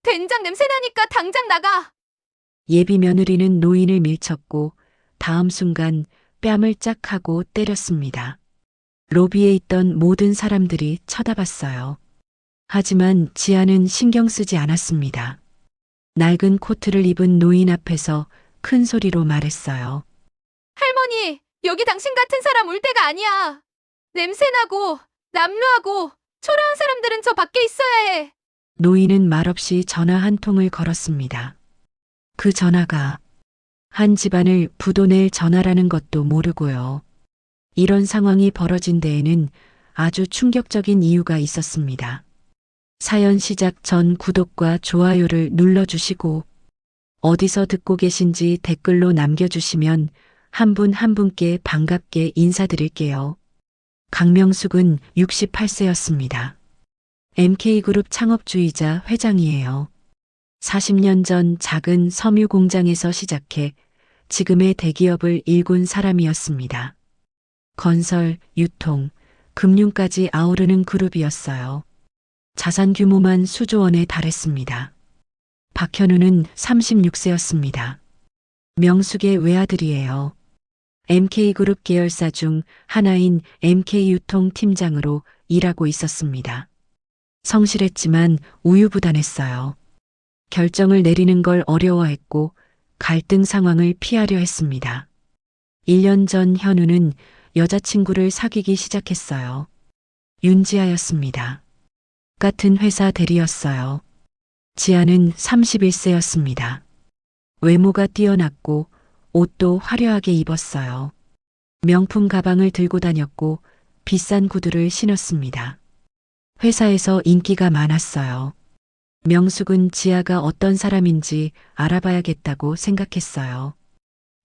된장 냄새 나니까 당장 나가. 예비 며느리는 노인을 밀쳤고 다음 순간 뺨을 짝 하고 때렸습니다. 로비에 있던 모든 사람들이 쳐다봤어요. 하지만 지아는 신경 쓰지 않았습니다. 낡은 코트를 입은 노인 앞에서 큰 소리로 말했어요. 할머니, 여기 당신 같은 사람 올 때가 아니야. 냄새나고, 남루하고, 초라한 사람들은 저 밖에 있어야 해. 노인은 말없이 전화 한 통을 걸었습니다. 그 전화가 한 집안을 부도낼 전화라는 것도 모르고요. 이런 상황이 벌어진 데에는 아주 충격적인 이유가 있었습니다. 사연 시작 전 구독과 좋아요를 눌러주시고 어디서 듣고 계신지 댓글로 남겨주시면 한 분 한 분께 반갑게 인사드릴게요. 강명숙은 68세였습니다. MK그룹 창업주이자 회장이에요. 40년 전 작은 섬유 공장에서 시작해 지금의 대기업을 일군 사람이었습니다. 건설, 유통, 금융까지 아우르는 그룹이었어요. 자산 규모만 수조 원에 달했습니다. 박현우는 36세였습니다. 명숙의 외아들이에요. MK그룹 계열사 중 하나인 MK유통 팀장으로 일하고 있었습니다. 성실했지만 우유부단했어요. 결정을 내리는 걸 어려워했고 갈등 상황을 피하려 했습니다. 1년 전 현우는 여자친구를 사귀기 시작했어요. 윤지아였습니다. 같은 회사 대리였어요. 지아는 31세였습니다. 외모가 뛰어났고 옷도 화려하게 입었어요. 명품 가방을 들고 다녔고 비싼 구두를 신었습니다. 회사에서 인기가 많았어요. 명숙은 지아가 어떤 사람인지 알아봐야겠다고 생각했어요.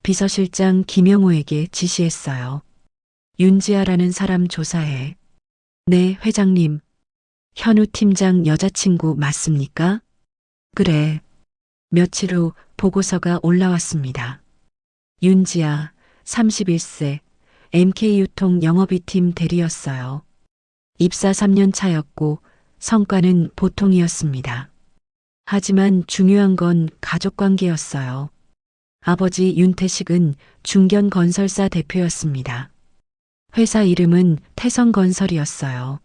비서실장 김영호에게 지시했어요. 윤지아라는 사람 조사해. 네, 회장님. 현우 팀장 여자친구 맞습니까? 그래. 며칠 후 보고서가 올라왔습니다. 윤지아, 31세, MK유통 영업이팀 대리였어요. 입사 3년 차였고 성과는 보통이었습니다. 하지만 중요한 건 가족관계였어요. 아버지 윤태식은 중견건설사 대표였습니다. 회사 이름은 태성건설이었어요.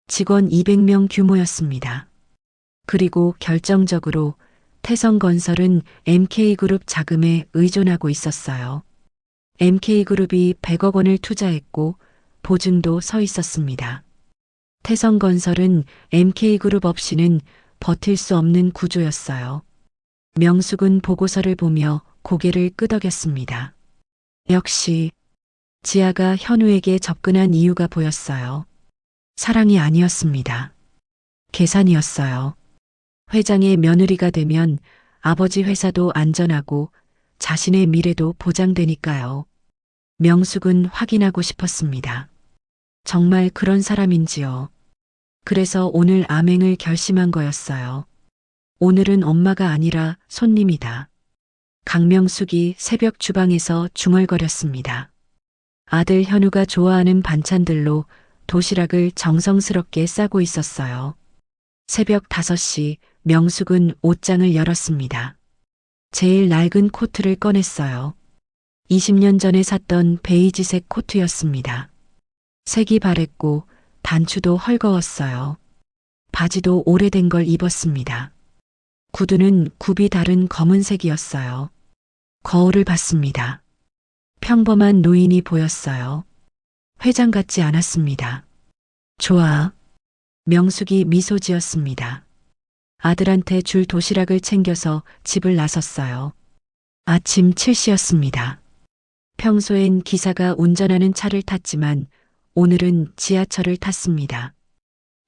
직원 200명 규모였습니다. 그리고 결정적으로 태성건설은 MK그룹 자금에 의존하고 있었어요. MK그룹이 100억 원을 투자했고 보증도 서 있었습니다. 태성건설은 MK그룹 없이는 버틸 수 없는 구조였어요. 명숙은 보고서를 보며 고개를 끄덕였습니다. 역시 지아가 현우에게 접근한 이유가 보였어요. 사랑이 아니었습니다. 계산이었어요. 회장의 며느리가 되면 아버지 회사도 안전하고 자신의 미래도 보장되니까요. 명숙은 확인하고 싶었습니다. 정말 그런 사람인지요. 그래서 오늘 암행을 결심한 거였어요. 오늘은 엄마가 아니라 손님이다. 강명숙이 새벽 주방에서 중얼거렸습니다. 아들 현우가 좋아하는 반찬들로 도시락을 정성스럽게 싸고 있었어요. 새벽 5시 명숙은 옷장을 열었습니다. 제일 낡은 코트를 꺼냈어요. 20년 전에 샀던 베이지색 코트였습니다. 색이 바랬고 단추도 헐거웠어요. 바지도 오래된 걸 입었습니다. 구두는 굽이 다른 검은색이었어요. 거울을 봤습니다. 평범한 노인이 보였어요. 회장 같지 않았습니다. 좋아. 명숙이 미소 지었습니다. 아들한테 줄 도시락을 챙겨서 집을 나섰어요. 아침 7시였습니다. 평소엔 기사가 운전하는 차를 탔지만 오늘은 지하철을 탔습니다.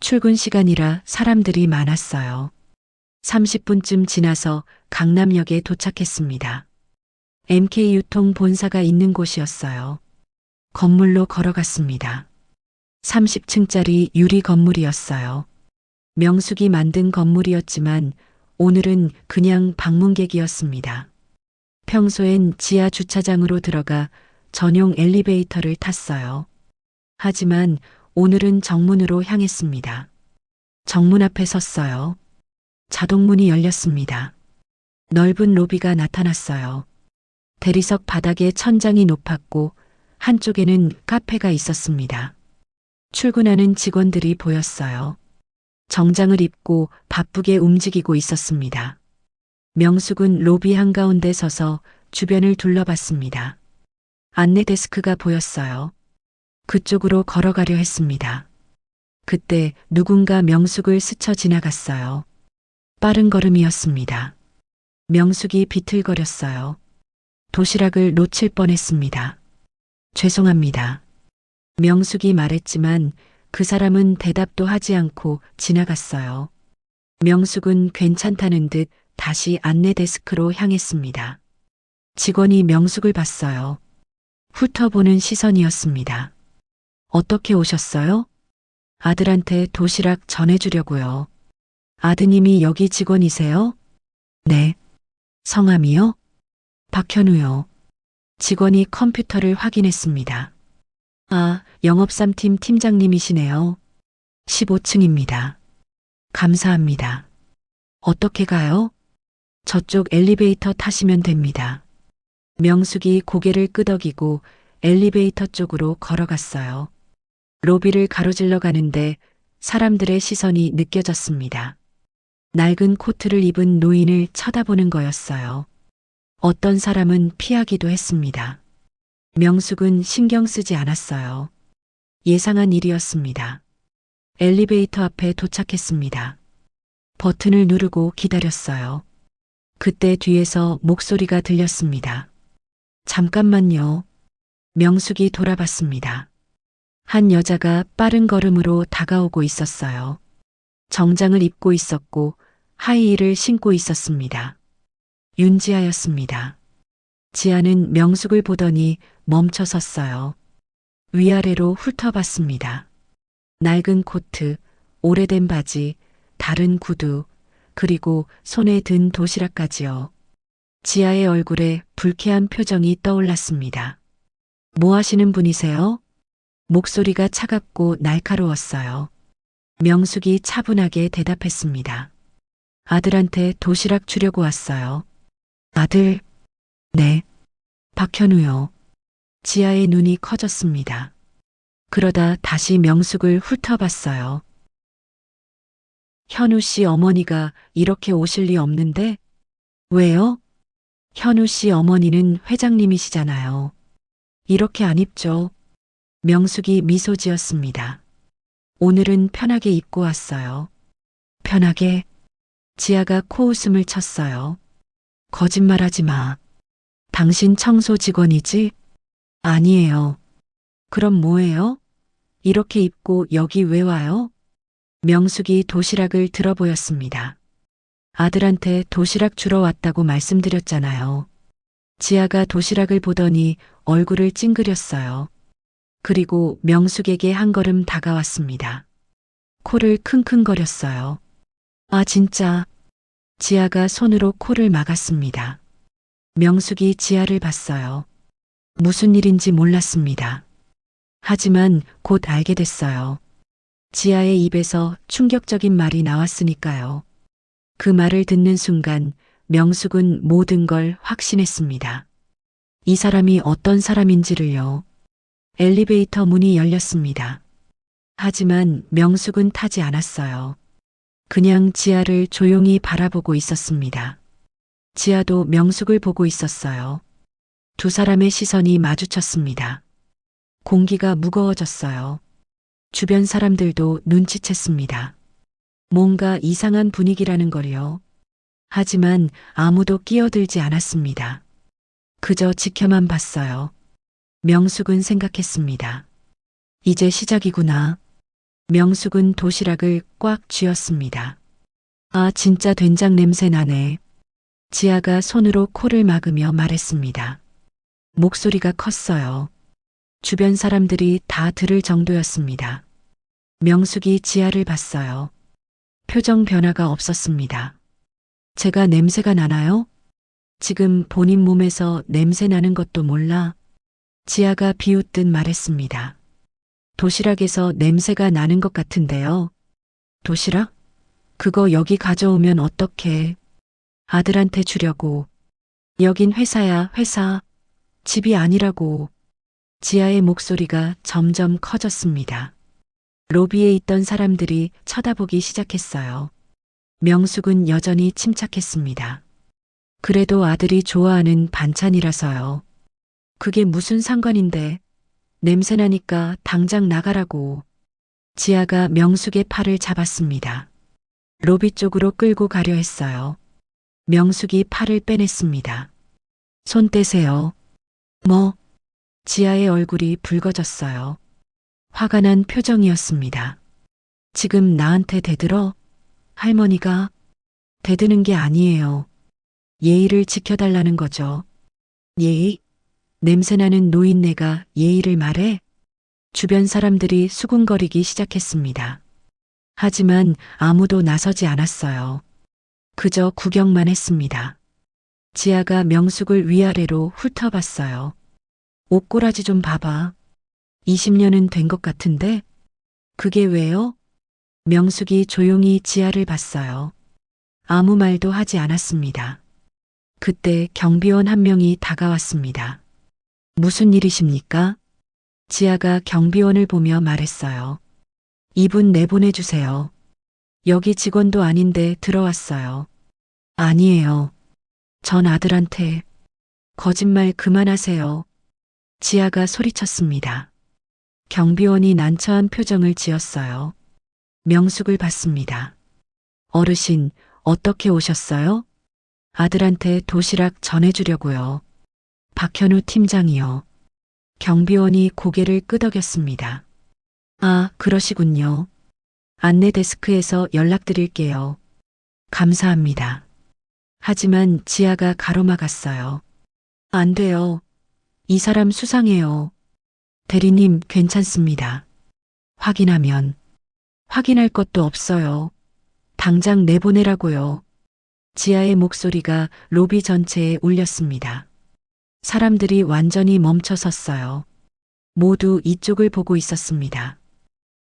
출근 시간이라 사람들이 많았어요. 30분쯤 지나서 강남역에 도착했습니다. MK유통 본사가 있는 곳이었어요. 건물로 걸어갔습니다. 30층짜리 유리 건물이었어요. 명숙이 만든 건물이었지만 오늘은 그냥 방문객이었습니다. 평소엔 지하 주차장으로 들어가 전용 엘리베이터를 탔어요. 하지만 오늘은 정문으로 향했습니다. 정문 앞에 섰어요. 자동문이 열렸습니다. 넓은 로비가 나타났어요. 대리석 바닥에 천장이 높았고 한쪽에는 카페가 있었습니다. 출근하는 직원들이 보였어요. 정장을 입고 바쁘게 움직이고 있었습니다. 명숙은 로비 한가운데 서서 주변을 둘러봤습니다. 안내 데스크가 보였어요. 그쪽으로 걸어가려 했습니다. 그때 누군가 명숙을 스쳐 지나갔어요. 빠른 걸음이었습니다. 명숙이 비틀거렸어요. 도시락을 놓칠 뻔했습니다. 죄송합니다. 명숙이 말했지만 그 사람은 대답도 하지 않고 지나갔어요. 명숙은 괜찮다는 듯 다시 안내 데스크로 향했습니다. 직원이 명숙을 봤어요. 훑어보는 시선이었습니다. 어떻게 오셨어요? 아들한테 도시락 전해주려고요. 아드님이 여기 직원이세요? 네. 성함이요? 박현우요. 직원이 컴퓨터를 확인했습니다. 아, 영업3팀 팀장님이시네요. 15층입니다. 감사합니다. 어떻게 가요? 저쪽 엘리베이터 타시면 됩니다. 명숙이 고개를 끄덕이고 엘리베이터 쪽으로 걸어갔어요. 로비를 가로질러 가는데 사람들의 시선이 느껴졌습니다. 낡은 코트를 입은 노인을 쳐다보는 거였어요. 어떤 사람은 피하기도 했습니다. 명숙은 신경 쓰지 않았어요. 예상한 일이었습니다. 엘리베이터 앞에 도착했습니다. 버튼을 누르고 기다렸어요. 그때 뒤에서 목소리가 들렸습니다. 잠깐만요. 명숙이 돌아봤습니다. 한 여자가 빠른 걸음으로 다가오고 있었어요. 정장을 입고 있었고 하이힐을 신고 있었습니다. 윤지아였습니다. 지아는 명숙을 보더니 멈춰 섰어요. 위아래로 훑어봤습니다. 낡은 코트, 오래된 바지, 다른 구두, 그리고 손에 든 도시락까지요. 지아의 얼굴에 불쾌한 표정이 떠올랐습니다. 뭐 하시는 분이세요? 목소리가 차갑고 날카로웠어요. 명숙이 차분하게 대답했습니다. 아들한테 도시락 주려고 왔어요. 아들? 네. 박현우요. 지아의 눈이 커졌습니다. 그러다 다시 명숙을 훑어봤어요. 현우 씨 어머니가 이렇게 오실 리 없는데? 왜요? 현우 씨 어머니는 회장님이시잖아요. 이렇게 안 입죠. 명숙이 미소 지었습니다. 오늘은 편하게 입고 왔어요. 편하게? 지아가 코웃음을 쳤어요. 거짓말하지 마. 당신 청소 직원이지? 아니에요. 그럼 뭐예요? 이렇게 입고 여기 왜 와요? 명숙이 도시락을 들어 보였습니다. 아들한테 도시락 주러 왔다고 말씀드렸잖아요. 지아가 도시락을 보더니 얼굴을 찡그렸어요. 그리고 명숙에게 한 걸음 다가왔습니다. 코를 킁킁거렸어요. 아, 진짜. 지아가 손으로 코를 막았습니다. 명숙이 지아를 봤어요. 무슨 일인지 몰랐습니다. 하지만 곧 알게 됐어요. 지아의 입에서 충격적인 말이 나왔으니까요. 그 말을 듣는 순간 명숙은 모든 걸 확신했습니다. 이 사람이 어떤 사람인지를요. 엘리베이터 문이 열렸습니다. 하지만 명숙은 타지 않았어요. 그냥 지아를 조용히 바라보고 있었습니다. 지아도 명숙을 보고 있었어요. 두 사람의 시선이 마주쳤습니다. 공기가 무거워졌어요. 주변 사람들도 눈치챘습니다. 뭔가 이상한 분위기라는 걸요. 하지만 아무도 끼어들지 않았습니다. 그저 지켜만 봤어요. 명숙은 생각했습니다. 이제 시작이구나. 명숙은 도시락을 꽉 쥐었습니다. 아, 진짜 된장 냄새 나네. 지아가 손으로 코를 막으며 말했습니다. 목소리가 컸어요. 주변 사람들이 다 들을 정도였습니다. 명숙이 지아를 봤어요. 표정 변화가 없었습니다. 제가 냄새가 나나요? 지금 본인 몸에서 냄새 나는 것도 몰라? 지아가 비웃듯 말했습니다. 도시락에서 냄새가 나는 것 같은데요. 도시락? 그거 여기 가져오면 어떡해. 아들한테 주려고. 여긴 회사야, 회사. 집이 아니라고. 지아의 목소리가 점점 커졌습니다. 로비에 있던 사람들이 쳐다보기 시작했어요. 명숙은 여전히 침착했습니다. 그래도 아들이 좋아하는 반찬이라서요. 그게 무슨 상관인데. 냄새나니까 당장 나가라고. 지아가 명숙의 팔을 잡았습니다. 로비 쪽으로 끌고 가려 했어요. 명숙이 팔을 빼냈습니다. 손 떼세요. 뭐? 지아의 얼굴이 붉어졌어요. 화가 난 표정이었습니다. 지금 나한테 대들어? 할머니가? 대드는 게 아니에요. 예의를 지켜달라는 거죠. 예의? 냄새나는 노인네가 예의를 말해? 주변 사람들이 수군거리기 시작했습니다. 하지만 아무도 나서지 않았어요. 그저 구경만 했습니다. 지아가 명숙을 위아래로 훑어봤어요. 옷꼬라지 좀 봐봐. 20년은 된 것 같은데? 그게 왜요? 명숙이 조용히 지아를 봤어요. 아무 말도 하지 않았습니다. 그때 경비원 한 명이 다가왔습니다. 무슨 일이십니까? 지아가 경비원을 보며 말했어요. 이분 내보내주세요. 여기 직원도 아닌데 들어왔어요. 아니에요. 전 아들한테. 거짓말 그만하세요. 지아가 소리쳤습니다. 경비원이 난처한 표정을 지었어요. 명숙을 봤습니다. 어르신, 어떻게 오셨어요? 아들한테 도시락 전해주려고요. 박현우 팀장이요. 경비원이 고개를 끄덕였습니다. 아, 그러시군요. 안내 데스크에서 연락드릴게요. 감사합니다. 하지만 지아가 가로막았어요. 안 돼요. 이 사람 수상해요. 대리님, 괜찮습니다. 확인하면. 확인할 것도 없어요. 당장 내보내라고요. 지아의 목소리가 로비 전체에 울렸습니다. 사람들이 완전히 멈춰섰어요. 모두 이쪽을 보고 있었습니다.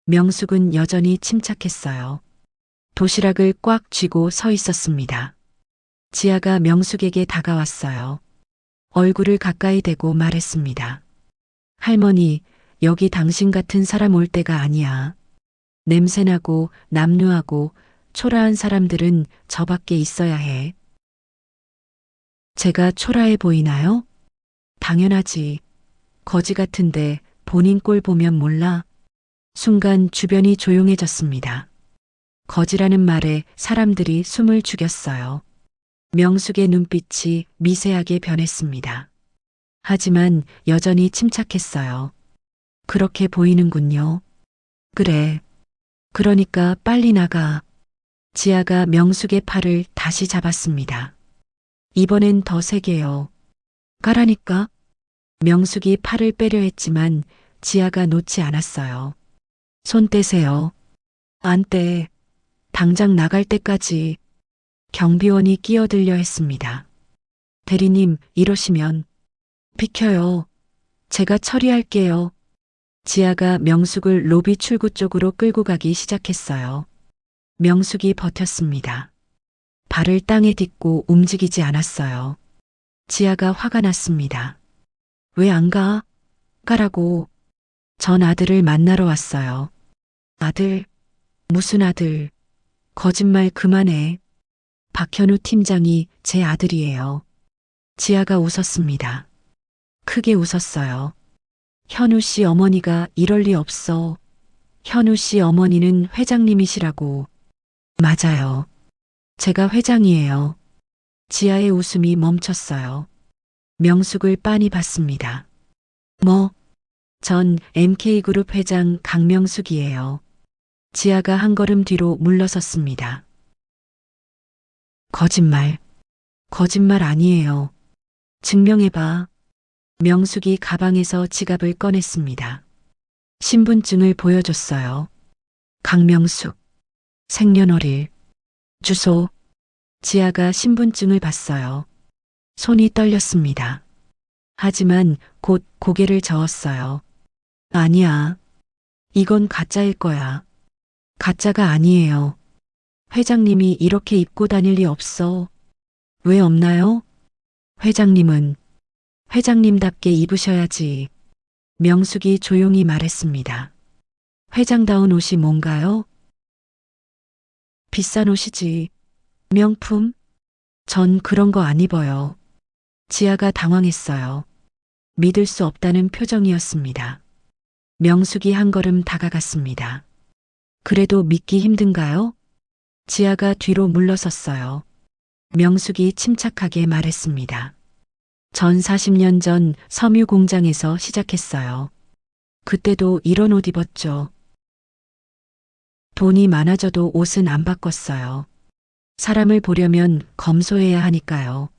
명숙은 여전히 침착했어요. 도시락을 꽉 쥐고 서 있었습니다. 지아가 명숙에게 다가왔어요. 얼굴을 가까이 대고 말했습니다. 할머니, 여기 당신 같은 사람 올 때가 아니야. 냄새나고 남루하고 초라한 사람들은 저 밖에 있어야 해. 제가 초라해 보이나요? 당연하지. 거지 같은데 본인 꼴 보면 몰라. 순간 주변이 조용해졌습니다. 거지라는 말에 사람들이 숨을 죽였어요. 명숙의 눈빛이 미세하게 변했습니다. 하지만 여전히 침착했어요. 그렇게 보이는군요. 그래. 그러니까 빨리 나가. 지아가 명숙의 팔을 다시 잡았습니다. 이번엔 더 세게요. 가라니까. 명숙이 팔을 빼려 했지만 지아가 놓지 않았어요. 손 떼세요. 안 떼. 당장 나갈 때까지. 경비원이 끼어들려 했습니다. 대리님, 이러시면. 비켜요. 제가 처리할게요. 지아가 명숙을 로비 출구 쪽으로 끌고 가기 시작했어요. 명숙이 버텼습니다. 발을 땅에 딛고 움직이지 않았어요. 지아가 화가 났습니다. 왜 안 가? 가라고. 전 아들을 만나러 왔어요. 아들? 무슨 아들? 거짓말 그만해. 박현우 팀장이 제 아들이에요. 지아가 웃었습니다. 크게 웃었어요. 현우 씨 어머니가 이럴 리 없어. 현우 씨 어머니는 회장님이시라고. 맞아요. 제가 회장이에요. 지아의 웃음이 멈췄어요. 명숙을 빤히 봤습니다. 뭐? 전 MK그룹 회장 강명숙이에요. 지아가 한 걸음 뒤로 물러섰습니다. 거짓말. 거짓말 아니에요. 증명해봐. 명숙이 가방에서 지갑을 꺼냈습니다. 신분증을 보여줬어요. 강명숙. 생년월일. 주소. 지아가 신분증을 봤어요. 손이 떨렸습니다. 하지만 곧 고개를 저었어요. 아니야. 이건 가짜일 거야. 가짜가 아니에요. 회장님이 이렇게 입고 다닐 리 없어. 왜 없나요? 회장님은 회장님답게 입으셔야지. 명숙이 조용히 말했습니다. 회장다운 옷이 뭔가요? 비싼 옷이지. 명품? 전 그런 거 안 입어요. 지아가 당황했어요. 믿을 수 없다는 표정이었습니다. 명숙이 한 걸음 다가갔습니다. 그래도 믿기 힘든가요? 지아가 뒤로 물러섰어요. 명숙이 침착하게 말했습니다. 전 40년 전 섬유 공장에서 시작했어요. 그때도 이런 옷 입었죠. 돈이 많아져도 옷은 안 바꿨어요. 사람을 보려면 검소해야 하니까요.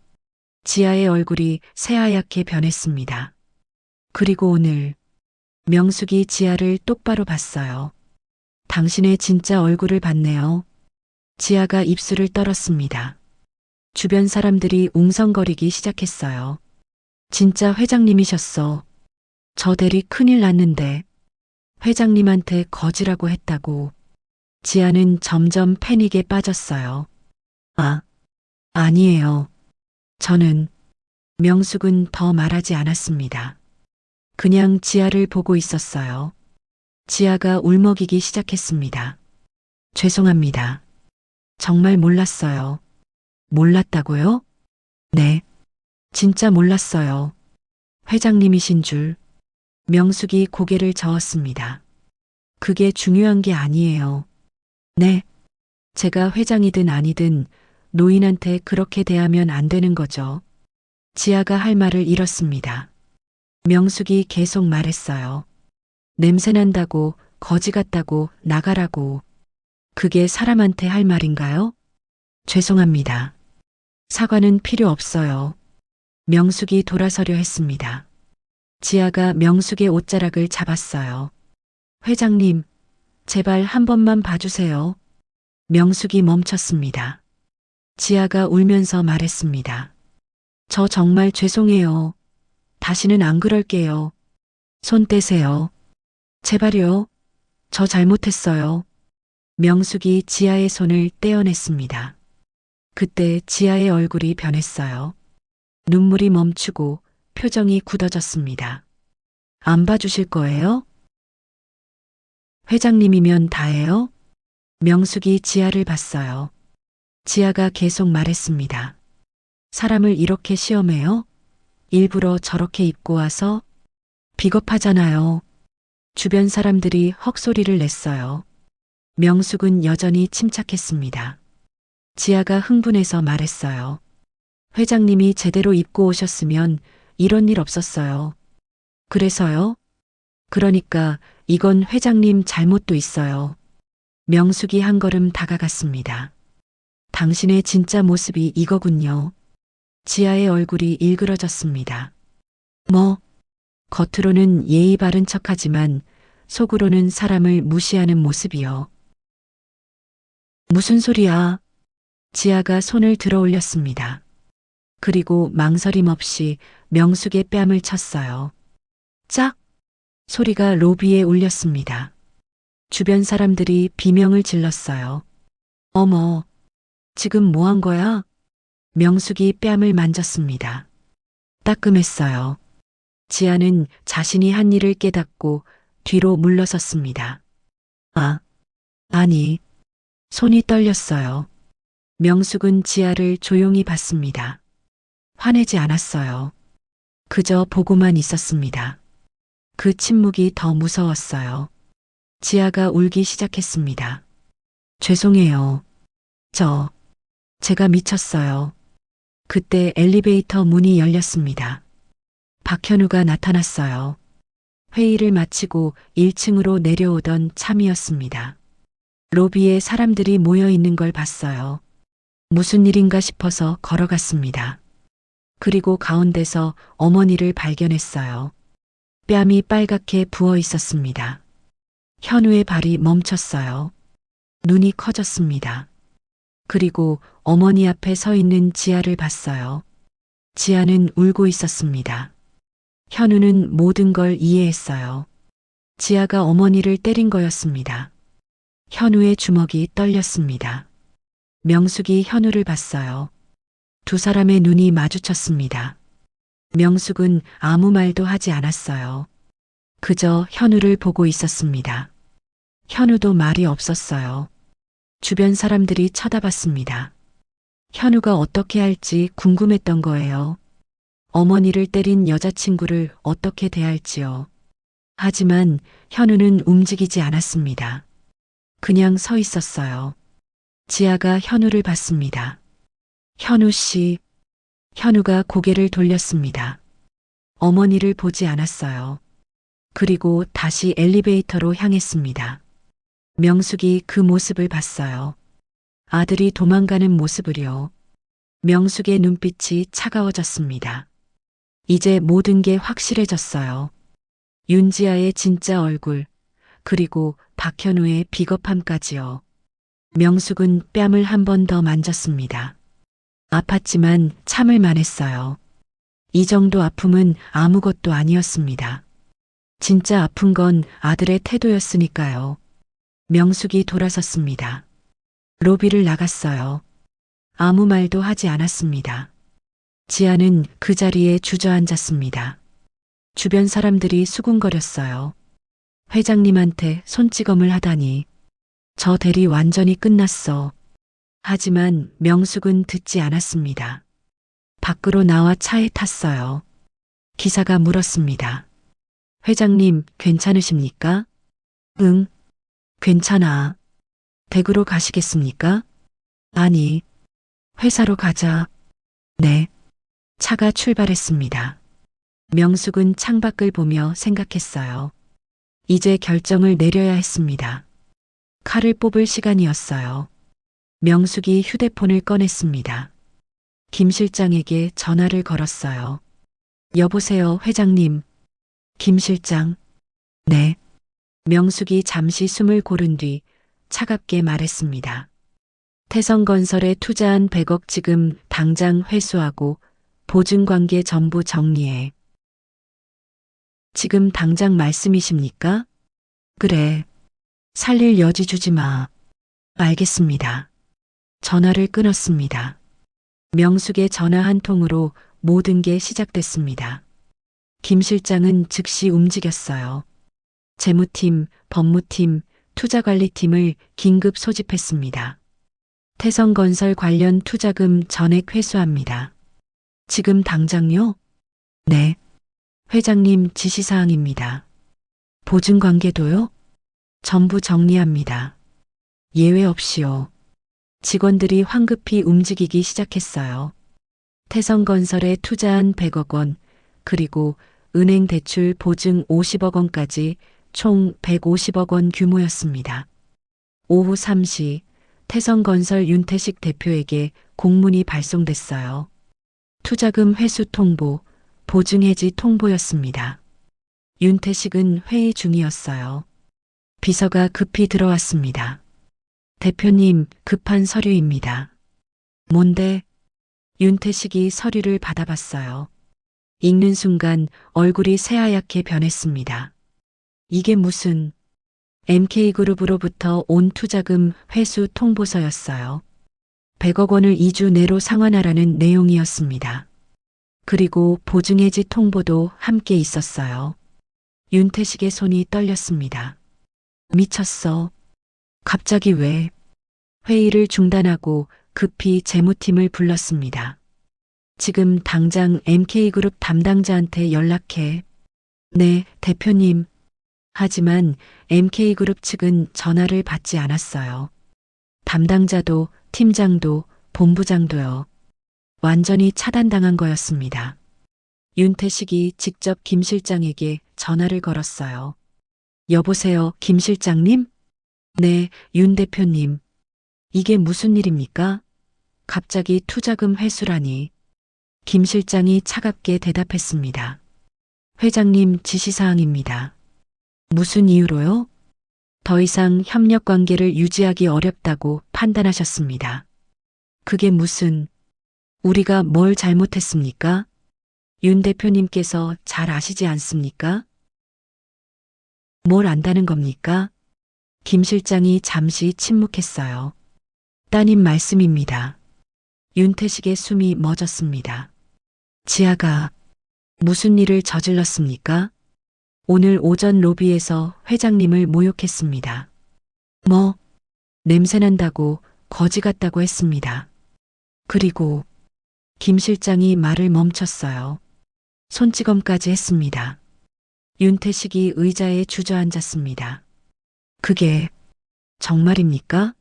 지아의 얼굴이 새하얗게 변했습니다. 그리고 오늘 명숙이 지아를 똑바로 봤어요. 당신의 진짜 얼굴을 봤네요. 지아가 입술을 떨었습니다. 주변 사람들이 웅성거리기 시작했어요. 진짜 회장님이셨어. 저 대리 큰일 났는데 회장님한테 거지라고 했다고. 지아는 점점 패닉에 빠졌어요. 아니에요. 저는 명숙은 더 말하지 않았습니다. 그냥 지아를 보고 있었어요. 지아가 울먹이기 시작했습니다. 죄송합니다. 정말 몰랐어요. 몰랐다고요? 네. 진짜 몰랐어요. 회장님이신 줄. 명숙이 고개를 저었습니다. 그게 중요한 게 아니에요. 네. 제가 회장이든 아니든 노인한테 그렇게 대하면 안 되는 거죠. 지아가 할 말을 잃었습니다. 명숙이 계속 말했어요. 냄새 난다고, 거지 같다고, 나가라고. 그게 사람한테 할 말인가요? 죄송합니다. 사과는 필요 없어요. 명숙이 돌아서려 했습니다. 지아가 명숙의 옷자락을 잡았어요. 회장님, 제발 한 번만 봐주세요. 명숙이 멈췄습니다. 지아가 울면서 말했습니다. 저 정말 죄송해요. 다시는 안 그럴게요. 손 떼세요. 제발요. 저 잘못했어요. 명숙이 지아의 손을 떼어냈습니다. 그때 지아의 얼굴이 변했어요. 눈물이 멈추고 표정이 굳어졌습니다. 안 봐주실 거예요? 회장님이면 다예요? 명숙이 지아를 봤어요. 지아가 계속 말했습니다. 사람을 이렇게 시험해요? 일부러 저렇게 입고 와서? 비겁하잖아요. 주변 사람들이 헉소리를 냈어요. 명숙은 여전히 침착했습니다. 지아가 흥분해서 말했어요. 회장님이 제대로 입고 오셨으면 이런 일 없었어요. 그래서요? 그러니까 이건 회장님 잘못도 있어요. 명숙이 한 걸음 다가갔습니다. 당신의 진짜 모습이 이거군요. 지아의 얼굴이 일그러졌습니다. 겉으로는 예의 바른 척하지만 속으로는 사람을 무시하는 모습이요. 무슨 소리야? 지아가 손을 들어 올렸습니다. 그리고 망설임 없이 명숙의 뺨을 쳤어요. 짝! 소리가 로비에 울렸습니다. 주변 사람들이 비명을 질렀어요. 어머, 지금 뭐 한 거야? 명숙이 뺨을 만졌습니다. 따끔했어요. 지아는 자신이 한 일을 깨닫고 뒤로 물러섰습니다. 아니, 손이 떨렸어요. 명숙은 지아를 조용히 봤습니다. 화내지 않았어요. 그저 보고만 있었습니다. 그 침묵이 더 무서웠어요. 지아가 울기 시작했습니다. 죄송해요. 제가 미쳤어요. 그때 엘리베이터 문이 열렸습니다. 박현우가 나타났어요. 회의를 마치고 1층으로 내려오던 참이었습니다. 로비에 사람들이 모여 있는 걸 봤어요. 무슨 일인가 싶어서 걸어갔습니다. 그리고 가운데서 어머니를 발견했어요. 뺨이 빨갛게 부어 있었습니다. 현우의 발이 멈췄어요. 눈이 커졌습니다. 그리고 어머니 앞에 서 있는 지아를 봤어요. 지아는 울고 있었습니다. 현우는 모든 걸 이해했어요. 지아가 어머니를 때린 거였습니다. 현우의 주먹이 떨렸습니다. 명숙이 현우를 봤어요. 두 사람의 눈이 마주쳤습니다. 명숙은 아무 말도 하지 않았어요. 그저 현우를 보고 있었습니다. 현우도 말이 없었어요. 주변 사람들이 쳐다봤습니다. 현우가 어떻게 할지 궁금했던 거예요. 어머니를 때린 여자친구를 어떻게 대할지요. 하지만 현우는 움직이지 않았습니다. 그냥 서 있었어요. 지아가 현우를 봤습니다. 현우 씨. 현우가 고개를 돌렸습니다. 어머니를 보지 않았어요. 그리고 다시 엘리베이터로 향했습니다. 명숙이 그 모습을 봤어요. 아들이 도망가는 모습을요. 명숙의 눈빛이 차가워졌습니다. 이제 모든 게 확실해졌어요. 윤지아의 진짜 얼굴, 그리고 박현우의 비겁함까지요. 명숙은 뺨을 한 번 더 만졌습니다. 아팠지만 참을 만했어요. 이 정도 아픔은 아무것도 아니었습니다. 진짜 아픈 건 아들의 태도였으니까요. 명숙이 돌아섰습니다. 로비를 나갔어요. 아무 말도 하지 않았습니다. 지아는 그 자리에 주저앉았습니다. 주변 사람들이 수군거렸어요. 회장님한테 손찌검을 하다니. 저 대리 완전히 끝났어. 하지만 명숙은 듣지 않았습니다. 밖으로 나와 차에 탔어요. 기사가 물었습니다. 회장님, 괜찮으십니까? 응, 괜찮아. 댁으로 가시겠습니까? 아니, 회사로 가자. 네. 차가 출발했습니다. 명숙은 창밖을 보며 생각했어요. 이제 결정을 내려야 했습니다. 칼을 뽑을 시간이었어요. 명숙이 휴대폰을 꺼냈습니다. 김 실장에게 전화를 걸었어요. 여보세요, 회장님. 김 실장. 네. 명숙이 잠시 숨을 고른 뒤 차갑게 말했습니다. 태성건설에 투자한 100억 지금 당장 회수하고 보증관계 전부 정리해. 지금 당장 말씀이십니까? 그래. 살릴 여지 주지 마. 알겠습니다. 전화를 끊었습니다. 명숙의 전화 한 통으로 모든 게 시작됐습니다. 김 실장은 즉시 움직였어요. 재무팀, 법무팀, 투자관리팀을 긴급 소집했습니다. 태성건설 관련 투자금 전액 회수합니다. 지금 당장요? 네. 회장님 지시사항입니다. 보증관계도요? 전부 정리합니다. 예외 없이요. 직원들이 황급히 움직이기 시작했어요. 태성건설에 투자한 100억 원, 그리고 은행 대출 보증 50억 원까지 총 150억 원 규모였습니다. 오후 3시 태성건설 윤태식 대표에게 공문이 발송됐어요. 투자금 회수 통보, 보증해지 통보였습니다. 윤태식은 회의 중이었어요. 비서가 급히 들어왔습니다. 대표님, 급한 서류입니다. 뭔데? 윤태식이 서류를 받아봤어요. 읽는 순간 얼굴이 새하얗게 변했습니다. 이게 무슨 MK그룹으로부터 온 투자금 회수 통보서였어요. 100억 원을 2주 내로 상환하라는 내용이었습니다. 그리고 보증해지 통보도 함께 있었어요. 윤태식의 손이 떨렸습니다. 미쳤어. 갑자기 왜? 회의를 중단하고 급히 재무팀을 불렀습니다. 지금 당장 MK그룹 담당자한테 연락해. 네, 대표님. 하지만 MK그룹 측은 전화를 받지 않았어요. 담당자도 팀장도 본부장도요. 완전히 차단당한 거였습니다. 윤태식이 직접 김 실장에게 전화를 걸었어요. 여보세요, 김 실장님? 네, 윤 대표님. 이게 무슨 일입니까? 갑자기 투자금 회수라니. 김 실장이 차갑게 대답했습니다. 회장님 지시사항입니다. 무슨 이유로요? 더 이상 협력 관계를 유지하기 어렵다고 판단하셨습니다. 그게 무슨, 우리가 뭘 잘못했습니까? 윤 대표님께서 잘 아시지 않습니까? 뭘 안다는 겁니까? 김 실장이 잠시 침묵했어요. 따님 말씀입니다. 윤태식의 숨이 멎었습니다. 지아가 무슨 일을 저질렀습니까? 오늘 오전 로비에서 회장님을 모욕했습니다. 뭐, 냄새난다고 거지 같다고 했습니다. 그리고 김 실장이 말을 멈췄어요. 손찌검까지 했습니다. 윤태식이 의자에 주저앉았습니다. 그게 정말입니까?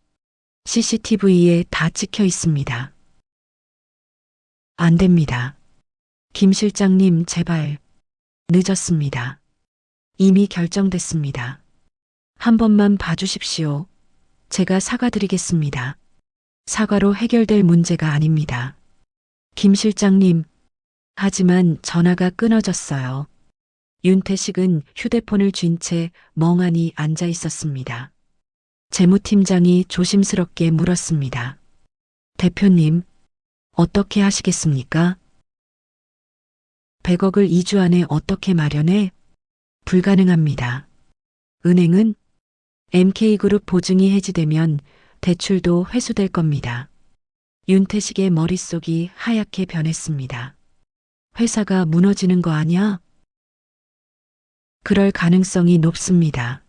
CCTV에 다 찍혀 있습니다. 안 됩니다. 김 실장님, 제발. 늦었습니다. 이미 결정됐습니다. 한 번만 봐주십시오. 제가 사과드리겠습니다. 사과로 해결될 문제가 아닙니다. 김 실장님. 하지만 전화가 끊어졌어요. 윤태식은 휴대폰을 쥔 채 멍하니 앉아 있었습니다. 재무팀장이 조심스럽게 물었습니다. 대표님, 어떻게 하시겠습니까? 100억을 2주 안에 어떻게 마련해? 불가능합니다. 은행은 MK그룹 보증이 해지되면 대출도 회수될 겁니다. 윤태식의 머릿속이 하얗게 변했습니다. 회사가 무너지는 거 아니야? 그럴 가능성이 높습니다.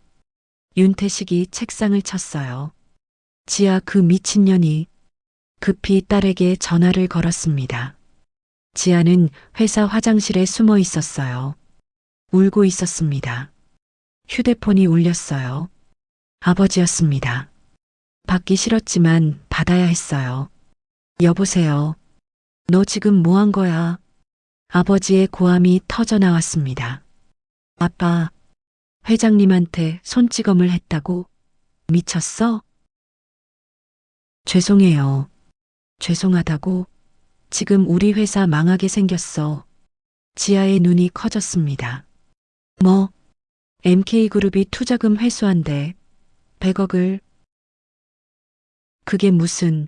윤태식이 책상을 쳤어요. 지아, 그 미친년이. 급히 딸에게 전화를 걸었습니다. 지아는 회사 화장실에 숨어 있었어요. 울고 있었습니다. 휴대폰이 울렸어요. 아버지였습니다. 받기 싫었지만 받아야 했어요. 여보세요. 너 지금 뭐 한 거야? 아버지의 고함이 터져 나왔습니다. 아빠, 회장님한테 손찌검을 했다고? 미쳤어? 죄송해요. 죄송하다고? 지금 우리 회사 망하게 생겼어. 지아의 눈이 커졌습니다. 뭐? MK그룹이 투자금 회수한대. 100억을. 그게 무슨,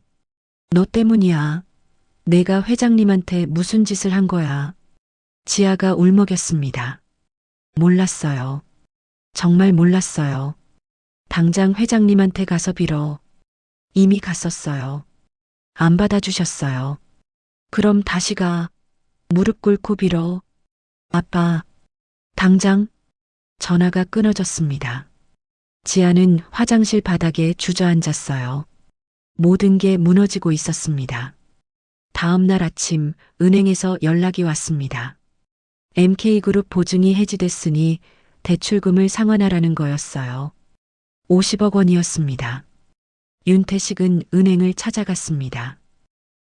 너 때문이야. 내가 회장님한테 무슨 짓을 한 거야. 지아가 울먹였습니다. 몰랐어요. 정말 몰랐어요. 당장 회장님한테 가서 빌어. 이미 갔었어요. 안 받아주셨어요. 그럼 다시 가. 무릎 꿇고 빌어. 아빠, 당장. 전화가 끊어졌습니다. 지아는 화장실 바닥에 주저앉았어요. 모든 게 무너지고 있었습니다. 다음 날 아침 은행에서 연락이 왔습니다. MK그룹 보증이 해지됐으니 대출금을 상환하라는 거였어요. 50억 원이었습니다. 윤태식은 은행을 찾아갔습니다.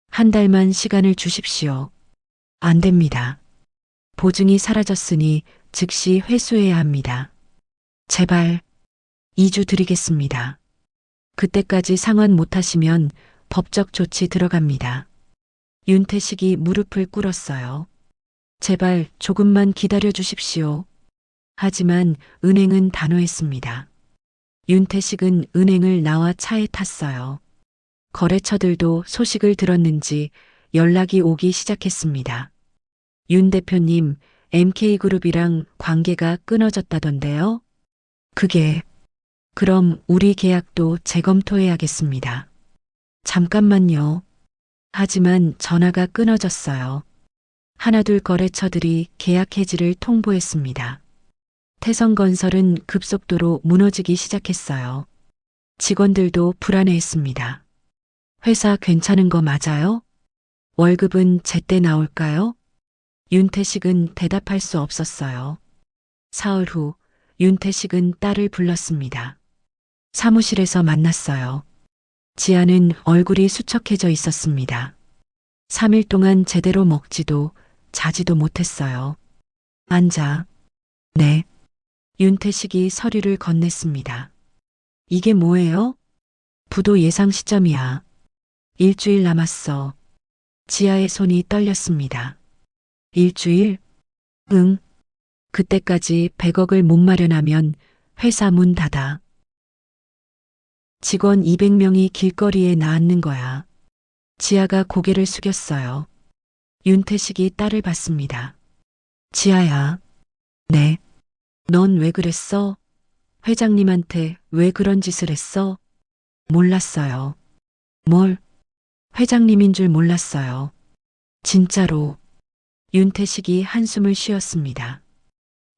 한 달만 시간을 주십시오. 안 됩니다. 보증이 사라졌으니 즉시 회수해야 합니다. 제발 2주 드리겠습니다. 그때까지 상환 못하시면 법적 조치 들어갑니다. 윤태식이 무릎을 꿇었어요. 제발 조금만 기다려 주십시오. 하지만 은행은 단호했습니다. 윤태식은 은행을 나와 차에 탔어요. 거래처들도 소식을 들었는지 연락이 오기 시작했습니다. 윤 대표님, MK그룹이랑 관계가 끊어졌다던데요? 그럼 우리 계약도 재검토해야겠습니다. 잠깐만요. 하지만 전화가 끊어졌어요. 하나둘 거래처들이 계약 해지를 통보했습니다. 태성건설은 급속도로 무너지기 시작했어요. 직원들도 불안해했습니다. 회사 괜찮은 거 맞아요? 월급은 제때 나올까요? 윤태식은 대답할 수 없었어요. 사흘 후 윤태식은 딸을 불렀습니다. 사무실에서 만났어요. 지아는 얼굴이 수척해져 있었습니다. 3일 동안 제대로 먹지도 자지도 못했어요. 앉아. 네. 윤태식이 서류를 건넸습니다. 이게 뭐예요? 부도 예상 시점이야. 일주일 남았어. 지아의 손이 떨렸습니다. 일주일? 응. 그때까지 100억을 못 마련하면 회사 문 닫아. 직원 200명이 길거리에 나앉는 거야. 지아가 고개를 숙였어요. 윤태식이 딸을 봤습니다. 지아야. 네. 넌 왜 그랬어? 회장님한테 왜 그런 짓을 했어? 몰랐어요. 뭘? 회장님인 줄 몰랐어요. 진짜로. 윤태식이 한숨을 쉬었습니다.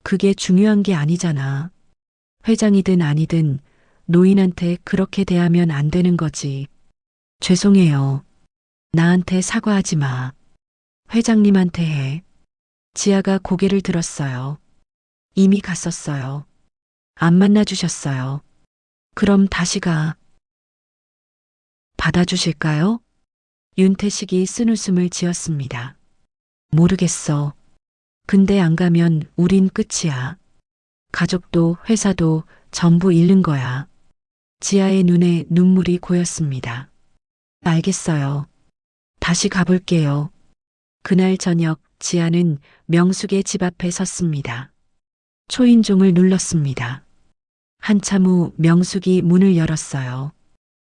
그게 중요한 게 아니잖아. 회장이든 아니든 노인한테 그렇게 대하면 안 되는 거지. 죄송해요. 나한테 사과하지 마. 회장님한테 해. 지아가 고개를 들었어요. 이미 갔었어요. 안 만나주셨어요. 그럼 다시 가. 받아주실까요? 윤태식이 쓴웃음을 지었습니다. 모르겠어. 근데 안 가면 우린 끝이야. 가족도 회사도 전부 잃는 거야. 지아의 눈에 눈물이 고였습니다. 알겠어요. 다시 가볼게요. 그날 저녁 지아는 명숙의 집 앞에 섰습니다. 초인종을 눌렀습니다. 한참 후 명숙이 문을 열었어요.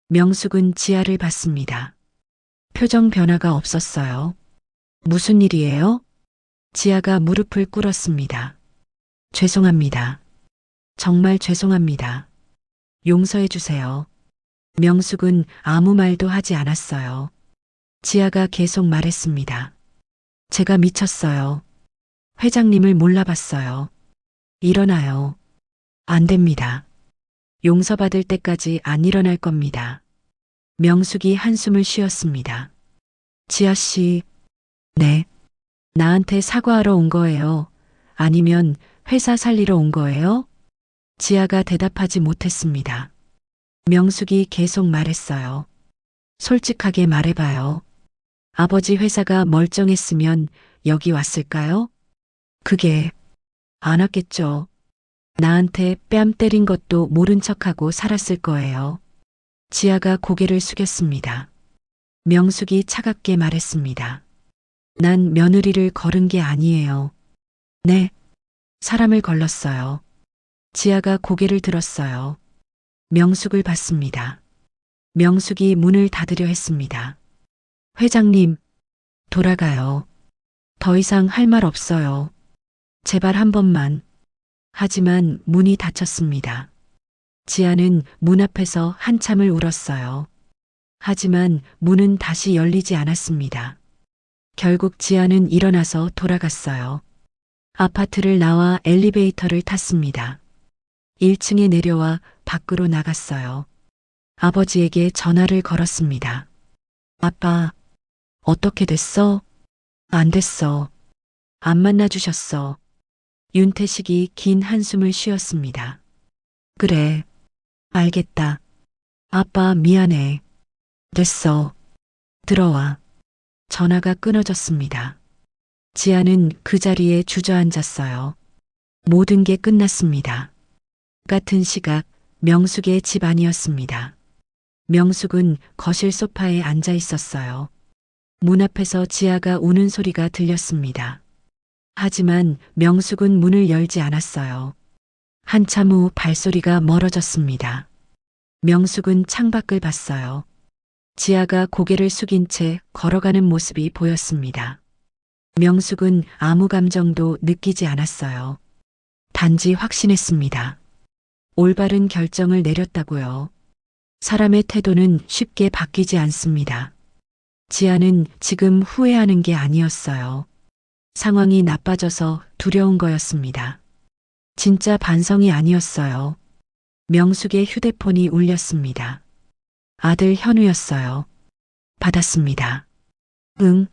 명숙은 지아를 봤습니다. 표정 변화가 없었어요. 무슨 일이에요? 지아가 무릎을 꿇었습니다. 죄송합니다. 정말 죄송합니다. 용서해 주세요. 명숙은 아무 말도 하지 않았어요. 지아가 계속 말했습니다. 제가 미쳤어요. 회장님을 몰라봤어요. 일어나요. 안 됩니다. 용서받을 때까지 안 일어날 겁니다. 명숙이 한숨을 쉬었습니다. 지아 씨, 네. 나한테 사과하러 온 거예요. 아니면 회사 살리러 온 거예요? 지아가 대답하지 못했습니다. 명숙이 계속 말했어요. 솔직하게 말해봐요. 아버지 회사가 멀쩡했으면 여기 왔을까요? 그게 안 왔겠죠. 나한테 뺨 때린 것도 모른 척하고 살았을 거예요. 지아가 고개를 숙였습니다. 명숙이 차갑게 말했습니다. 난 며느리를 걸은 게 아니에요. 네, 사람을 걸렀어요. 지아가 고개를 들었어요. 명숙을 봤습니다. 명숙이 문을 닫으려 했습니다. 회장님, 돌아가요. 더 이상 할 말 없어요. 제발 한 번만. 하지만 문이 닫혔습니다. 지아는 문 앞에서 한참을 울었어요. 하지만 문은 다시 열리지 않았습니다. 결국 지아는 일어나서 돌아갔어요. 아파트를 나와 엘리베이터를 탔습니다. 1층에 내려와 밖으로 나갔어요. 아버지에게 전화를 걸었습니다. 아빠, 어떻게 됐어? 안 됐어. 안 만나주셨어. 윤태식이 긴 한숨을 쉬었습니다. 그래, 알겠다. 아빠 미안해. 됐어. 들어와. 전화가 끊어졌습니다. 지아는 그 자리에 주저앉았어요. 모든 게 끝났습니다. 같은 시각 명숙의 집 안이었습니다. 명숙은 거실 소파에 앉아 있었어요. 문 앞에서 지아가 우는 소리가 들렸습니다. 하지만 명숙은 문을 열지 않았어요. 한참 후 발소리가 멀어졌습니다. 명숙은 창밖을 봤어요. 지아가 고개를 숙인 채 걸어가는 모습이 보였습니다. 명숙은 아무 감정도 느끼지 않았어요. 단지 확신했습니다. 올바른 결정을 내렸다고요. 사람의 태도는 쉽게 바뀌지 않습니다. 지아는 지금 후회하는 게 아니었어요. 상황이 나빠져서 두려운 거였습니다. 진짜 반성이 아니었어요. 명숙의 휴대폰이 울렸습니다. 아들 현우였어요. 받았습니다. 응,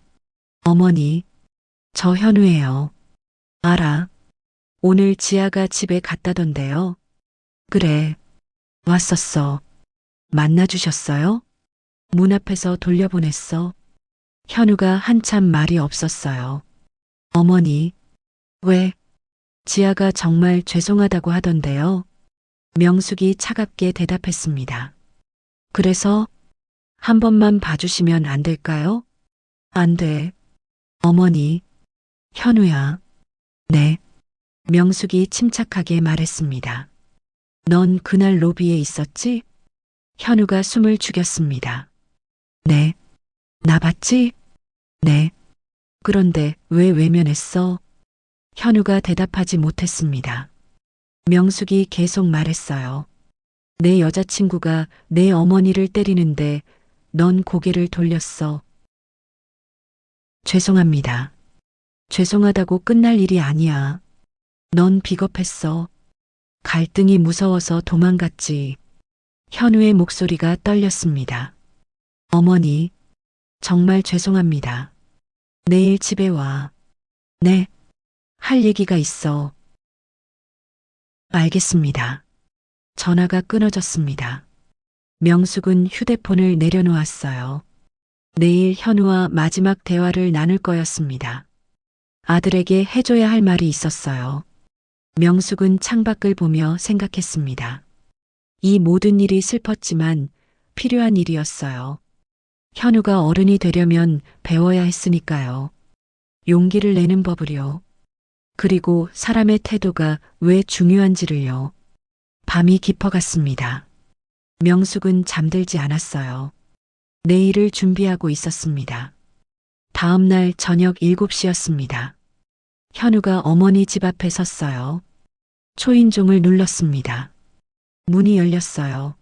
어머니, 저 현우예요. 알아. 오늘 지아가 집에 갔다던데요. 그래, 왔었어. 만나주셨어요? 문 앞에서 돌려보냈어. 현우가 한참 말이 없었어요. 어머니, 왜? 지아가 정말 죄송하다고 하던데요. 명숙이 차갑게 대답했습니다. 그래서 한 번만 봐주시면 안 될까요? 안 돼. 어머니, 현우야. 네. 명숙이 침착하게 말했습니다. 넌 그날 로비에 있었지? 현우가 숨을 죽였습니다. 네. 나 봤지? 네. 그런데 왜 외면했어? 현우가 대답하지 못했습니다. 명숙이 계속 말했어요. 내 여자친구가 내 어머니를 때리는데 넌 고개를 돌렸어. 죄송합니다. 죄송하다고 끝날 일이 아니야. 넌 비겁했어. 갈등이 무서워서 도망갔지. 현우의 목소리가 떨렸습니다. 어머니, 정말 죄송합니다. 내일 집에 와. 네, 할 얘기가 있어. 알겠습니다. 전화가 끊어졌습니다. 명숙은 휴대폰을 내려놓았어요. 내일 현우와 마지막 대화를 나눌 거였습니다. 아들에게 해줘야 할 말이 있었어요. 명숙은 창밖을 보며 생각했습니다. 이 모든 일이 슬펐지만 필요한 일이었어요. 현우가 어른이 되려면 배워야 했으니까요. 용기를 내는 법을요. 그리고 사람의 태도가 왜 중요한지를요. 밤이 깊어갔습니다. 명숙은 잠들지 않았어요. 내일을 준비하고 있었습니다. 다음 날 저녁 7시였습니다. 현우가 어머니 집 앞에 섰어요. 초인종을 눌렀습니다. 문이 열렸어요.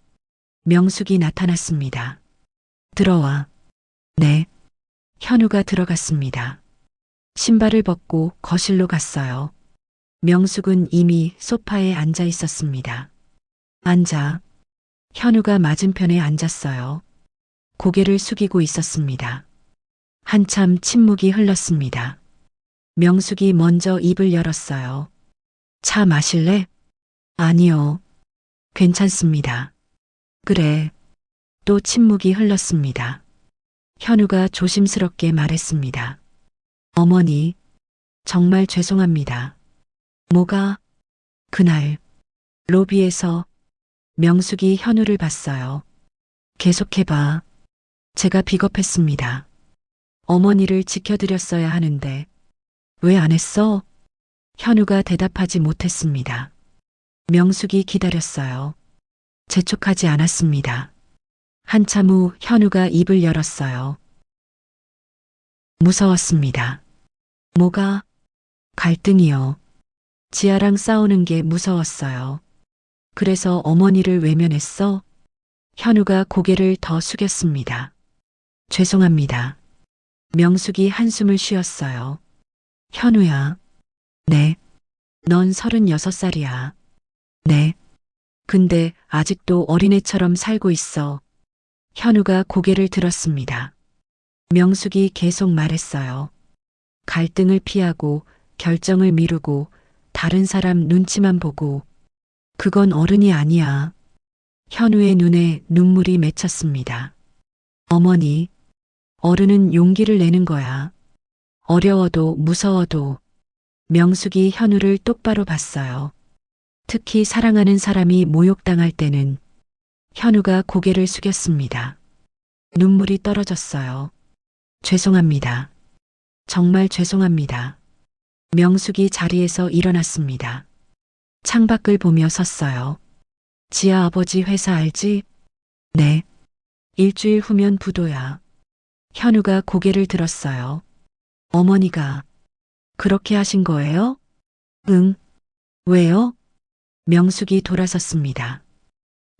명숙이 나타났습니다. 들어와. 네. 현우가 들어갔습니다. 신발을 벗고 거실로 갔어요. 명숙은 이미 소파에 앉아 있었습니다. 앉아. 현우가 맞은편에 앉았어요. 고개를 숙이고 있었습니다. 한참 침묵이 흘렀습니다. 명숙이 먼저 입을 열었어요. 차 마실래? 아니요. 괜찮습니다. 그래. 또 침묵이 흘렀습니다. 현우가 조심스럽게 말했습니다. 어머니, 정말 죄송합니다. 뭐가? 그날, 로비에서 명숙이 현우를 봤어요. 계속해봐. 제가 비겁했습니다. 어머니를 지켜드렸어야 하는데, 왜 안 했어? 현우가 대답하지 못했습니다. 명숙이 기다렸어요. 재촉하지 않았습니다. 한참 후 현우가 입을 열었어요. 무서웠습니다. 뭐가? 갈등이요. 지아랑 싸우는 게 무서웠어요. 그래서 어머니를 외면했어? 현우가 고개를 더 숙였습니다. 죄송합니다. 명숙이 한숨을 쉬었어요. 현우야. 네. 넌 36살이야. 네. 근데 아직도 어린애처럼 살고 있어. 현우가 고개를 들었습니다. 명숙이 계속 말했어요. 갈등을 피하고 결정을 미루고 다른 사람 눈치만 보고 그건 어른이 아니야. 현우의 눈에 눈물이 맺혔습니다. 어머니, 어른은 용기를 내는 거야. 어려워도 무서워도. 명숙이 현우를 똑바로 봤어요. 특히 사랑하는 사람이 모욕당할 때는. 현우가 고개를 숙였습니다. 눈물이 떨어졌어요. 죄송합니다. 정말 죄송합니다. 명숙이 자리에서 일어났습니다. 창밖을 보며 섰어요. 지아 아버지 회사 알지? 네. 일주일 후면 부도야. 현우가 고개를 들었어요. 어머니가 그렇게 하신 거예요? 응. 왜요? 명숙이 돌아섰습니다.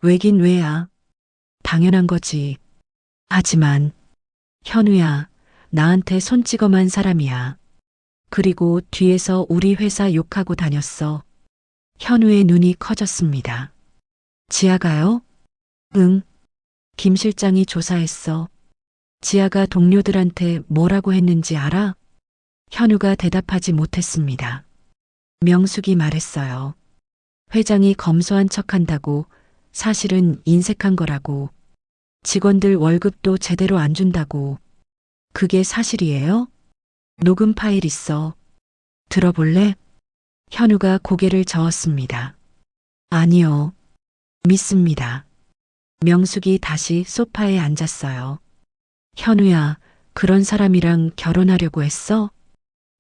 왜긴 왜야? 당연한 거지. 하지만 현우야, 나한테 손찌검한 사람이야. 그리고 뒤에서 우리 회사 욕하고 다녔어. 현우의 눈이 커졌습니다. 지아가요? 응. 김 실장이 조사했어. 지아가 동료들한테 뭐라고 했는지 알아? 현우가 대답하지 못했습니다. 명숙이 말했어요. 회장이 검소한 척한다고 사실은 인색한 거라고. 직원들 월급도 제대로 안 준다고. 그게 사실이에요? 녹음 파일 있어. 들어볼래? 현우가 고개를 저었습니다. 아니요. 믿습니다. 명숙이 다시 소파에 앉았어요. 현우야, 그런 사람이랑 결혼하려고 했어?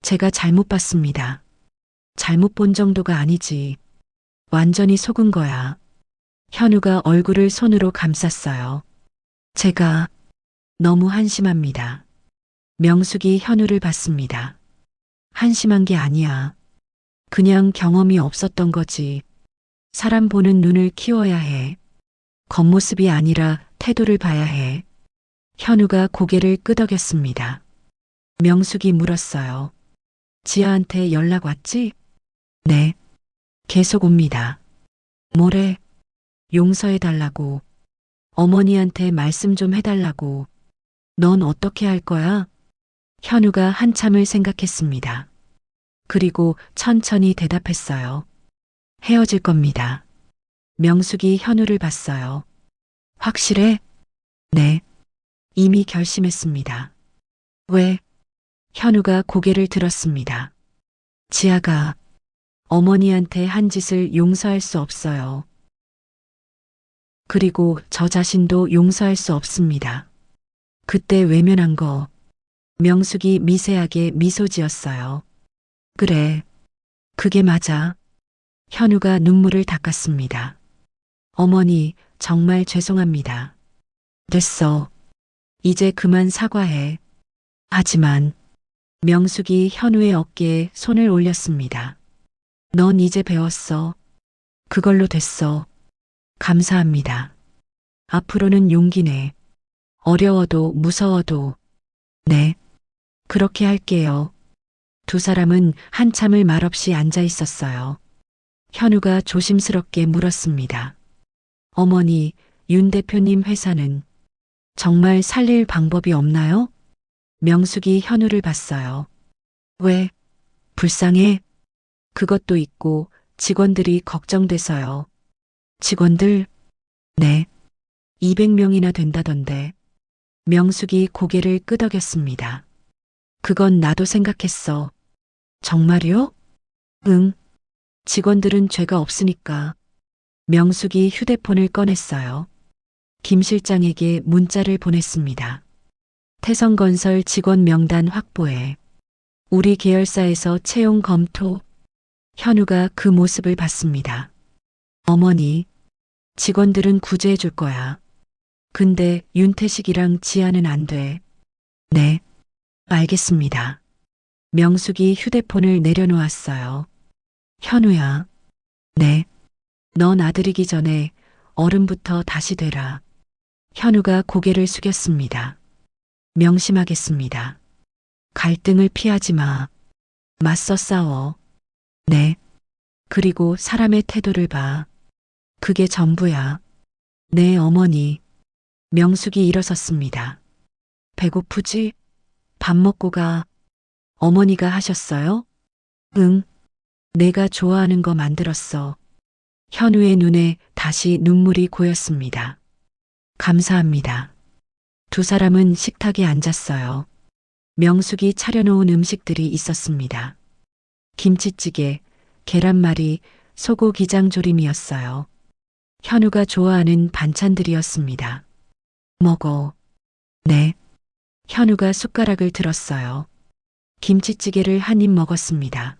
제가 잘못 봤습니다. 잘못 본 정도가 아니지. 완전히 속은 거야. 현우가 얼굴을 손으로 감쌌어요. 제가 너무 한심합니다. 명숙이 현우를 봤습니다. 한심한 게 아니야. 그냥 경험이 없었던 거지. 사람 보는 눈을 키워야 해. 겉모습이 아니라 태도를 봐야 해. 현우가 고개를 끄덕였습니다. 명숙이 물었어요. 지아한테 연락 왔지? 네. 계속 옵니다. 뭐래? 용서해달라고. 어머니한테 말씀 좀 해달라고. 넌 어떻게 할 거야? 현우가 한참을 생각했습니다. 그리고 천천히 대답했어요. 헤어질 겁니다. 명숙이 현우를 봤어요. 확실해? 네. 이미 결심했습니다. 왜? 현우가 고개를 들었습니다. 지아가 어머니한테 한 짓을 용서할 수 없어요. 그리고 저 자신도 용서할 수 없습니다. 그때 외면한 거. 명숙이 미세하게 미소 지었어요. 그래. 그게 맞아. 현우가 눈물을 닦았습니다. 어머니, 정말 죄송합니다. 됐어. 이제 그만 사과해. 하지만 명숙이 현우의 어깨에 손을 올렸습니다. 넌 이제 배웠어. 그걸로 됐어. 감사합니다. 앞으로는 용기 내. 어려워도 무서워도. 네. 그렇게 할게요. 두 사람은 한참을 말없이 앉아 있었어요. 현우가 조심스럽게 물었습니다. 어머니, 윤 대표님 회사는 정말 살릴 방법이 없나요? 명숙이 현우를 봤어요. 왜? 불쌍해? 그것도 있고 직원들이 걱정돼서요. 직원들? 네. 200명이나 된다던데. 명숙이 고개를 끄덕였습니다. 그건 나도 생각했어. 정말요? 응. 직원들은 죄가 없으니까. 명숙이 휴대폰을 꺼냈어요. 김 실장에게 문자를 보냈습니다. 태성건설 직원 명단 확보해. 우리 계열사에서 채용 검토. 현우가 그 모습을 봤습니다. 어머니, 직원들은 구제해 줄 거야. 근데 윤태식이랑 지아는 안 돼. 네, 알겠습니다. 명숙이 휴대폰을 내려놓았어요. 현우야. 네. 넌 아들이기 전에 어른부터 다시 되라. 현우가 고개를 숙였습니다. 명심하겠습니다. 갈등을 피하지 마. 맞서 싸워. 네. 그리고 사람의 태도를 봐. 그게 전부야. 네, 어머니. 명숙이 일어섰습니다. 배고프지? 밥 먹고 가. 어머니가 하셨어요? 응. 내가 좋아하는 거 만들었어. 현우의 눈에 다시 눈물이 고였습니다. 감사합니다. 두 사람은 식탁에 앉았어요. 명숙이 차려놓은 음식들이 있었습니다. 김치찌개, 계란말이, 소고기장조림이었어요. 현우가 좋아하는 반찬들이었습니다. 먹어. 네. 현우가 숟가락을 들었어요. 김치찌개를 한 입 먹었습니다.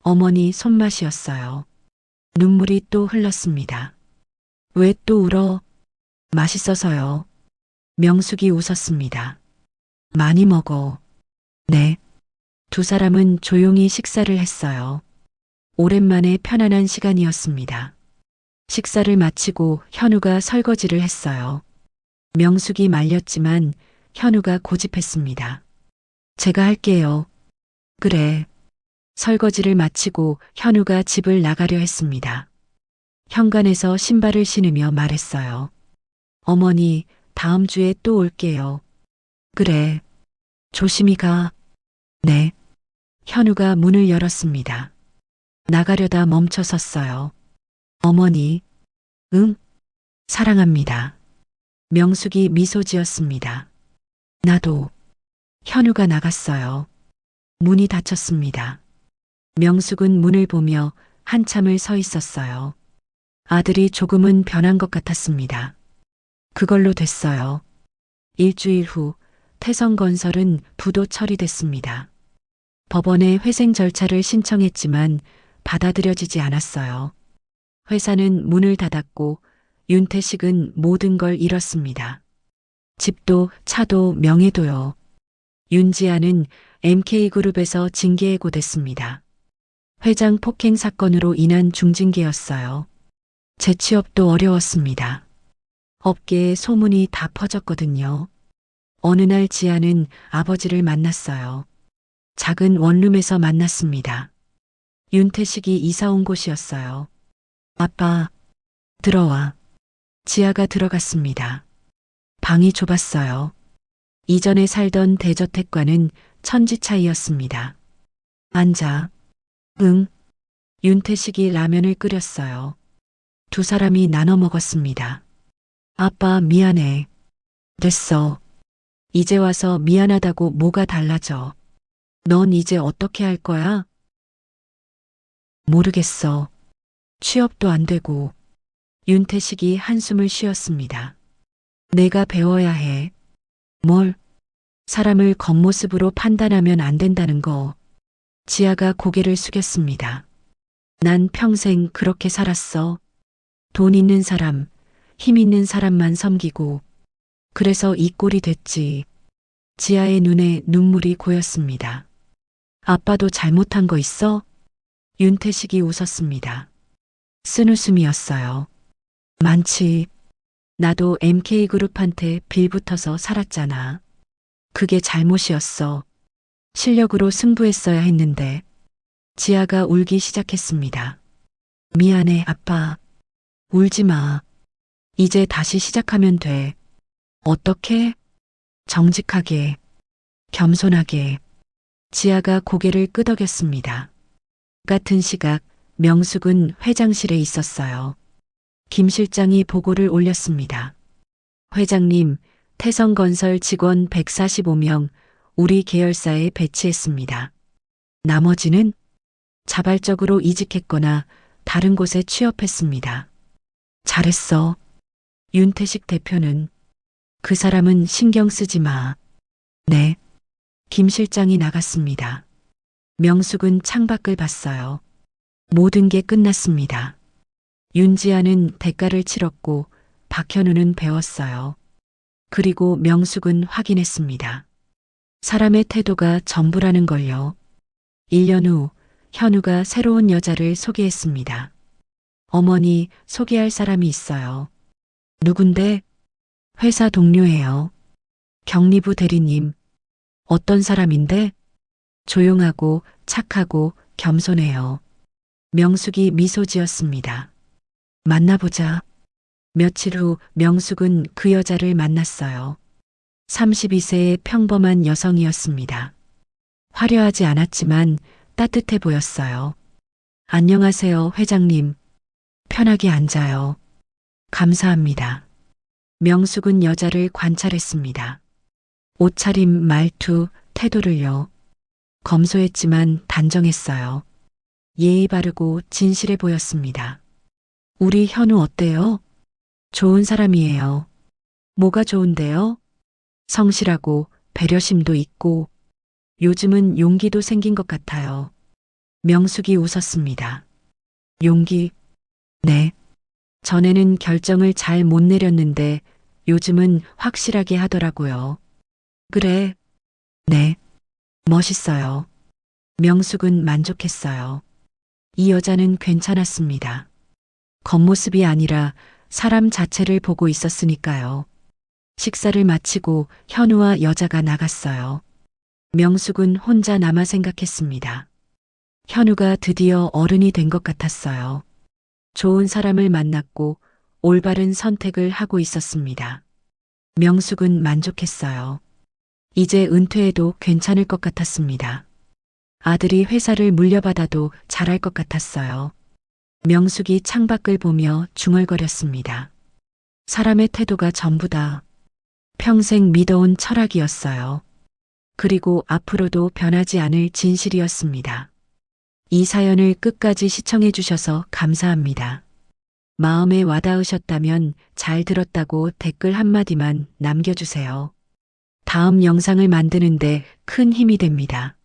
어머니 손맛이었어요. 눈물이 또 흘렀습니다. 왜 또 울어? 맛있어서요. 명숙이 웃었습니다. 많이 먹어. 네. 두 사람은 조용히 식사를 했어요. 오랜만에 편안한 시간이었습니다. 식사를 마치고 현우가 설거지를 했어요. 명숙이 말렸지만 현우가 고집했습니다. 제가 할게요. 그래. 설거지를 마치고 현우가 집을 나가려 했습니다. 현관에서 신발을 신으며 말했어요. 어머니, 다음 주에 또 올게요. 그래. 조심히 가. 네. 현우가 문을 열었습니다. 나가려다 멈춰섰어요. 어머니. 응? 사랑합니다. 명숙이 미소 지었습니다. 나도. 현우가 나갔어요. 문이 닫혔습니다. 명숙은 문을 보며 한참을 서 있었어요. 아들이 조금은 변한 것 같았습니다. 그걸로 됐어요. 일주일 후 태성건설은 부도 처리됐습니다. 법원에 회생 절차를 신청했지만 받아들여지지 않았어요. 회사는 문을 닫았고 윤태식은 모든 걸 잃었습니다. 집도 차도 명예도요. 윤지아는 MK그룹에서 징계해고됐습니다. 회장 폭행 사건으로 인한 중징계였어요. 재취업도 어려웠습니다. 업계에 소문이 다 퍼졌거든요. 어느 날 지아는 아버지를 만났어요. 작은 원룸에서 만났습니다. 윤태식이 이사 온 곳이었어요. 아빠, 들어와. 지아가 들어갔습니다. 방이 좁았어요. 이전에 살던 대저택과는 천지 차이였습니다. 앉아. 응. 윤태식이 라면을 끓였어요. 두 사람이 나눠 먹었습니다. 아빠, 미안해. 됐어. 이제 와서 미안하다고 뭐가 달라져. 넌 이제 어떻게 할 거야? 모르겠어. 취업도 안 되고. 윤태식이 한숨을 쉬었습니다. 내가 배워야 해. 뭘? 사람을 겉모습으로 판단하면 안 된다는 거. 지아가 고개를 숙였습니다. 난 평생 그렇게 살았어. 돈 있는 사람, 힘 있는 사람만 섬기고. 그래서 이 꼴이 됐지. 지아의 눈에 눈물이 고였습니다. 아빠도 잘못한 거 있어? 윤태식이 웃었습니다. 쓴웃음이었어요. 많지. 나도 MK그룹한테 빌붙어서 살았잖아. 그게 잘못이었어. 실력으로 승부했어야 했는데. 지아가 울기 시작했습니다. 미안해, 아빠. 울지 마. 이제 다시 시작하면 돼. 어떻게? 정직하게, 겸손하게. 지아가 고개를 끄덕였습니다. 같은 시각 명숙은 회장실에 있었어요. 김 실장이 보고를 올렸습니다. 회장님, 태성건설 직원 145명 우리 계열사에 배치했습니다. 나머지는 자발적으로 이직했거나 다른 곳에 취업했습니다. 잘했어. 윤태식 대표는 그 사람은 신경 쓰지 마. 네. 김 실장이 나갔습니다. 명숙은 창밖을 봤어요. 모든 게 끝났습니다. 윤지아는 대가를 치렀고 박현우는 배웠어요. 그리고 명숙은 확인했습니다. 사람의 태도가 전부라는 걸요. 1년 후 현우가 새로운 여자를 소개했습니다. 어머니, 소개할 사람이 있어요. 누군데? 회사 동료예요. 경리부 대리님. 어떤 사람인데? 조용하고 착하고 겸손해요. 명숙이 미소 지었습니다. 만나보자. 며칠 후 명숙은 그 여자를 만났어요. 32세의 평범한 여성이었습니다. 화려하지 않았지만 따뜻해 보였어요. 안녕하세요, 회장님. 편하게 앉아요. 감사합니다. 명숙은 여자를 관찰했습니다. 옷차림, 말투, 태도를요. 검소했지만 단정했어요. 예의 바르고 진실해 보였습니다. 우리 현우 어때요? 좋은 사람이에요. 뭐가 좋은데요? 성실하고 배려심도 있고 요즘은 용기도 생긴 것 같아요. 명숙이 웃었습니다. 용기? 네. 전에는 결정을 잘 못 내렸는데 요즘은 확실하게 하더라고요. 그래. 네. 멋있어요. 명숙은 만족했어요. 이 여자는 괜찮았습니다. 겉모습이 아니라 사람 자체를 보고 있었으니까요. 식사를 마치고 현우와 여자가 나갔어요. 명숙은 혼자 남아 생각했습니다. 현우가 드디어 어른이 된 것 같았어요. 좋은 사람을 만났고 올바른 선택을 하고 있었습니다. 명숙은 만족했어요. 이제 은퇴해도 괜찮을 것 같았습니다. 아들이 회사를 물려받아도 잘할 것 같았어요. 명숙이 창밖을 보며 중얼거렸습니다. 사람의 태도가 전부다. 평생 믿어온 철학이었어요. 그리고 앞으로도 변하지 않을 진실이었습니다. 이 사연을 끝까지 시청해 주셔서 감사합니다. 마음에 와닿으셨다면 잘 들었다고 댓글 한마디만 남겨주세요. 다음 영상을 만드는데 큰 힘이 됩니다.